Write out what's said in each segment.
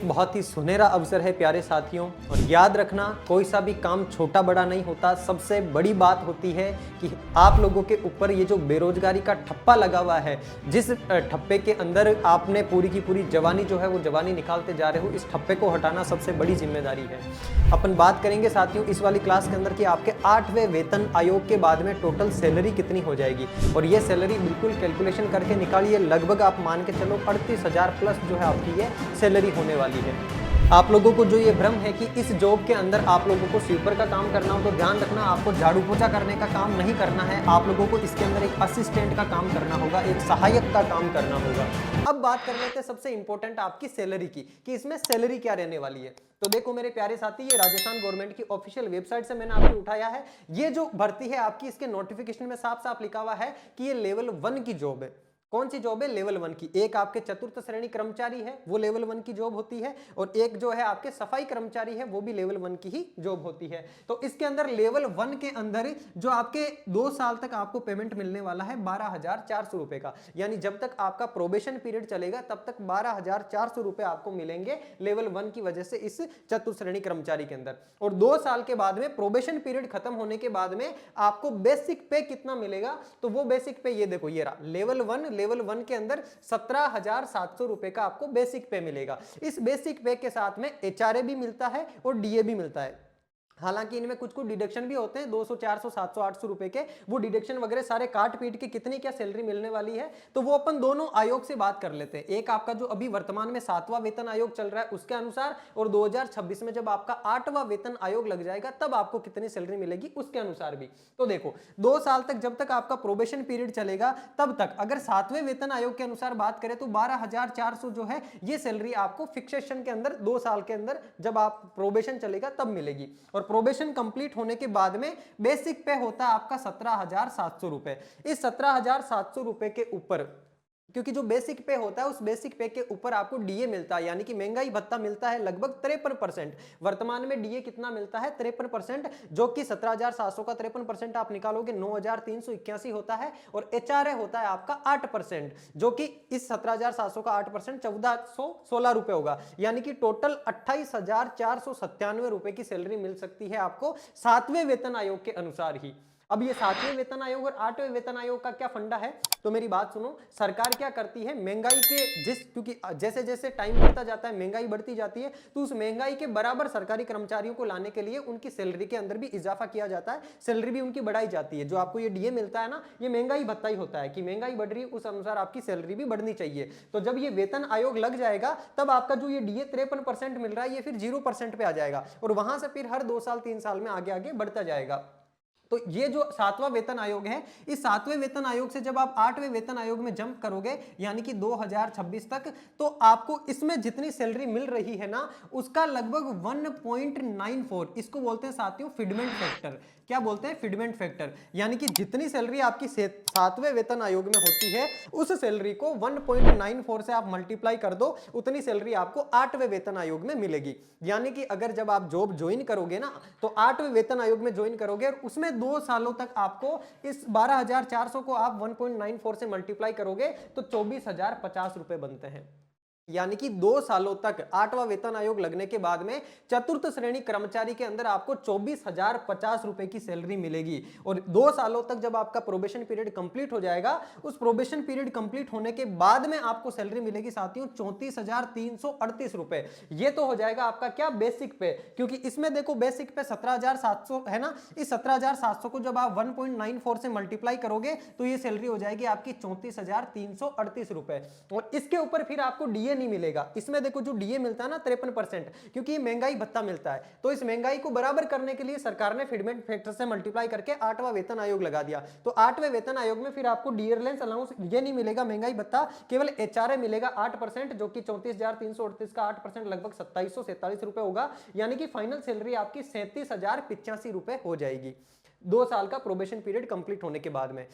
एक बहुत ही सुनहरा अवसर है प्यारे साथियों, और याद रखना कोई सा भी काम छोटा बड़ा नहीं होता। सबसे बड़ी बात होती है कि आप लोगों के ऊपर ये जो बेरोजगारी का ठप्पा लगा हुआ है, जिस ठप्पे के अंदर आपने पूरी की पूरी जवानी जो है वो जवानी निकालते जा रहे हो, इस ठप्पे को हटाना सबसे बड़ी जिम्मेदारी है। अपन बात करेंगे साथियों इस वाली क्लास के अंदर कि आपके 8वें वेतन आयोग के बाद में टोटल सैलरी कितनी हो जाएगी, और ये सैलरी बिल्कुल कैलकुलेशन करके निकालिए, लगभग आप मान के चलो 38,000 प्लस जो है आपकी ये सैलरी होने वाली है। आप लोगों को जो ये भ्रम है कि इस जॉब के अंदर आप लोगों को स्वीपर का काम करना हो, तो ध्यान रखना आपको झाड़ू पोछा करने का काम नहीं करना है। आप लोगों को इसके अंदर एक असिस्टेंट का काम करना होगा, एक सहायक का काम करना होगा। अब बात कर लेते हैं सबसे इंपॉर्टेंट आपकी सैलरी की, कि इसमें सैलरी क्या रहने वाली है। तो देखो मेरे प्यारे साथी, ये राजस्थान गवर्नमेंट की ऑफिशियल वेबसाइट से मैंने आपको उठाया है। ये जो भर्ती है आपकी, इसके नोटिफिकेशन में साफ साफ लिखा हुआ है कि ये लेवल 1 की जॉब है। कौन सी जॉब है? लेवल 1 की। एक आपके चतुर्थ श्रेणी कर्मचारी है, वो लेवल 1 की जॉब होती है, और एक जो है आपके सफाई कर्मचारी है, वो भी लेवल 1 की ही जॉब होती है। तो इसके अंदर लेवल 1 के अंदर जो आपके 2 साल तक आपको पेमेंट मिलने वाला है 12,400 रुपए का, यानी जब तक आपका प्रोबेशन पीरियड चलेगा तब तक 12,400 रुपए आपको मिलेंगे लेवल 1 की वजह से इस चतुर्थ श्रेणी कर्मचारी के अंदर। और 2 साल के बाद में प्रोबेशन पीरियड खत्म होने के बाद में आपको बेसिक पे कितना मिलेगा, तो वो बेसिक पे ये देखो, ये रहा लेवल 1 के अंदर 17,700 रुपए का आपको बेसिक पे मिलेगा। इस बेसिक पे के साथ में एचआरए भी मिलता है और डीए भी मिलता है। हालांकि इनमें कुछ डिडक्शन भी होते हैं 200, 400, 700, 800 रुपए के, वो डिडक्शन वगैरह सारे काट पीट के कितनी क्या सैलरी मिलने वाली है, तो वो अपन दोनों आयोग से बात कर लेते हैं। एक आपका जो अभी वर्तमान में 7वां वेतन आयोग चल रहा है उसके अनुसार, और 2026 में जब आपका 8वां वेतन आयोग लग जाएगा तब आपको कितनी सैलरी मिलेगी उसके अनुसार भी। तो देखो 2 साल तक जब तक आपका प्रोबेशन पीरियड चलेगा तब तक, अगर 7वें वेतन आयोग के अनुसार बात करें तो 12,400 जो है ये सैलरी आपको फिक्सेशन के अंदर 2 साल के अंदर जब आप प्रोबेशन चलेगा तब मिलेगी। और प्रोबेशन कंप्लीट होने के बाद में बेसिक पे होता है आपका 17,700 रुपए। इस 17,700 रुपए के ऊपर, क्योंकि जो बेसिक पे होता है उस बेसिक पे के ऊपर आपको डीए मिलता है, यानी कि महंगाई भत्ता मिलता है लगभग 53%। वर्तमान में डीए कितना मिलता है? 53%, जो कि 17,700 का 53% आप निकालोगे 9,381 होता है। और एचआरए होता है आपका 8%, जो कि इस 17,700 का 8% 1,416 रुपए होगा, यानी कि टोटल 28,497 रुपए की सैलरी मिल सकती है आपको 7वें वेतन आयोग के अनुसार ही। अब ये 7वें वेतन आयोग और 8वें वेतन आयोग का क्या फंडा है, तो मेरी बात सुनो। सरकार क्या करती है, महंगाई के क्योंकि जैसे जैसे टाइम बढ़ता जाता है महंगाई बढ़ती जाती है, तो उस महंगाई के बराबर सरकारी कर्मचारियों को लाने के लिए उनकी सैलरी के अंदर भी इजाफा किया जाता है, सैलरी भी उनकी बढ़ाई जाती है। जो आपको ये डीए मिलता है ना, ये महंगाई भत्ता ही होता है कि महंगाई बढ़ रही है उस अनुसार आपकी सैलरी भी बढ़नी चाहिए। तो जब ये वेतन आयोग लग जाएगा तब आपका जो ये डीए 53% मिल रहा है ये फिर 0% पे आ जाएगा, और वहां से फिर हर 2 साल 3 साल में आगे आगे बढ़ता जाएगा। तो ये जो 7वां वेतन आयोग है, इस 7वें वेतन आयोग से जब आप 8वें वेतन आयोग में जंप करोगे, यानी कि 2026 तक, तो आपको इसमें जितनी सैलरी मिल रही है ना उसका लगभग 1.94, इसको बोलते हैं साथियों फिडमेंट फैक्टर। क्या बोलते हैं? फिडमेंट फैक्टर। यानी कि जितनी सैलरी आपकी 7वें वेतन आयोग में होती है उस सैलरी को 1.94 से आप मल्टीप्लाई कर दो, उतनी सैलरी आपको 8वें वेतन आयोग में मिलेगी। यानी कि अगर जब आप जॉब ज्वाइन करोगे ना, तो 8वें वेतन आयोग में ज्वाइन करोगे और उसमें 2 सालों तक आपको इस 12,400 को आप 1.94 से मल्टीप्लाई करोगे तो 24,050 रुपए बनते हैं। यानी कि 2 सालों तक 8वां वेतन आयोग लगने के बाद में चतुर्थ श्रेणी कर्मचारी के अंदर आपको 24,050 रुपए की सैलरी मिलेगी। और 2 सालों तक जब आपका प्रोबेशन पीरियड कंप्लीट हो जाएगा, उस प्रोबेशन पीरियड कंप्लीट होने के बाद में आपको सैलरी मिलेगी साथियों 34,338 रुपए। ये तो हो जाएगा आपका क्या? बेसिक पे। क्योंकि इसमें देखो बेसिक पे 17,700 है ना, इस 17,700 को जब आप 1.94 से मल्टीप्लाई करोगे तो ये सैलरी हो जाएगी आपकी 34,338 रुपए। और इसके ऊपर फिर आपको डीए नहीं मिलेगा। इसमें देखो जो डीए मिलता है ना 53%, क्योंकि ये महंगाई भत्ता मिलता है, तो इस महंगाई को बराबर करने के लिए सरकार ने फिडमेंट फैक्टर से मल्टीप्लाई करके 8वां वेतन आयोग लगा दिया। तो 8वें वेतन आयोग में फिर आपको डियरलेंस अलाउंस ये नहीं मिलेगा, महंगाई भत्ता, केवल एचआरए मिलेगा 8%, जो कि 34,338 का 8% लगभग 2,747 रुपए होगा। यानी कि फाइनल सैलरी आपकी 37,085 रुपए हो जाएगी 2 साल का प्रोबेशन पीरियड कंप्लीट होने के बाद में।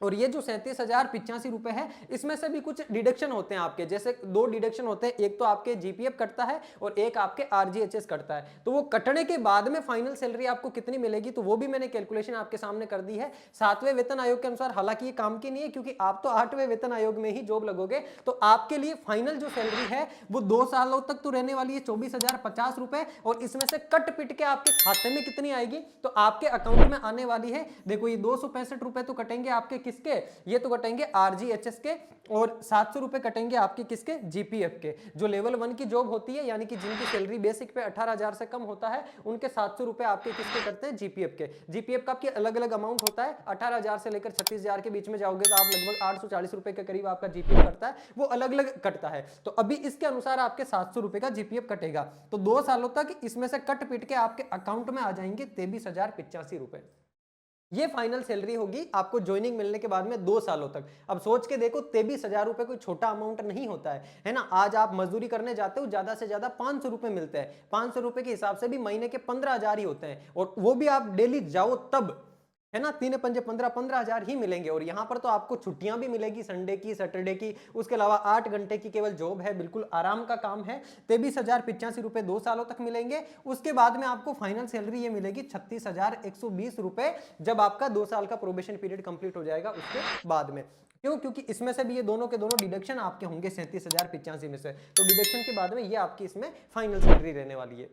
और ये जो 37,085 रुपए है, इसमें से भी कुछ डिडक्शन होते हैं आपके, जैसे दो डिडक्शन होते हैं, एक तो आपके जीपीएफ कटता है और एक आपके आरजीएचएस कटता है। तो वो कटने के बाद में फाइनल सैलरी आपको कितनी मिलेगी, तो वो भी मैंने कैलकुलेशन आपके सामने कर दी है 7वें वेतन आयोग के अनुसार। हालांकि ये काम की नहीं है क्योंकि आप तो 8वें वेतन आयोग में ही जॉब लगोगे, तो आपके लिए फाइनल जो सैलरी है वो 2 सालों तक तो रहने वाली है 24,050 रुपए, और इसमें से कट पिट के आपके खाते में कितनी आएगी, तो आपके अकाउंट में आने वाली है, देखो ये 265 रुपए तो कटेंगे आपके किसके, ये तो कटेंगे आरजीएचएस के, और 700 रुपए कटेंगे आपके किसके, जीपीएफ के। जो लेवल 1 की जॉब होती है, यानी कि जिनकी सैलरी बेसिक पे 18,000 से कम होता है, उनके 700 रुपए आपके किसके कटते हैं, जीपीएफ के। जीपीएफ का आपके अलग अलग अमाउंट होता है, 18,000 से लेकर 36,000 के बीच में जाओगे तो आप लगभग 840 रुपए के करीब आपका जीपीएफ कटता है, वो अलग अलग कटता है। तो अभी इसके अनुसार आपके 700 रुपए का जीपीएफ कटेगा, तो 2 सालों तक इसमें से कट पिट के आपके अकाउंट में आ जाएंगे 23,085 रुपए। ये फाइनल सैलरी होगी आपको ज्वाइनिंग मिलने के बाद में 2 सालों तक। अब सोच के देखो 23,000 रुपए कोई छोटा अमाउंट नहीं होता है ना। आज आप मजदूरी करने जाते हो, ज्यादा से ज्यादा 500 रुपए मिलते हैं, 500 रुपए के हिसाब से भी महीने के 15,000 ही होते हैं, और वो भी आप डेली जाओ तब, है ना, 3 पंजे 15,000 ही मिलेंगे। और यहाँ पर तो आपको छुट्टियां भी मिलेगी, संडे की, सैटरडे की, उसके अलावा 8 घंटे की केवल जॉब है, बिल्कुल आराम का काम है। 23,085 रुपए 2 सालों तक मिलेंगे। उसके बाद में आपको फाइनल सैलरी ये मिलेगी 36,120 रुपए, जब आपका 2 साल का प्रोबेशन पीरियड कंप्लीट हो जाएगा उसके बाद में। क्यों? क्योंकि इसमें से भी ये दोनों के दोनों डिडक्शन आपके होंगे 37,085 में से, तो डिडक्शन के बाद में ये आपकी इसमें फाइनल सैलरी रहने वाली है।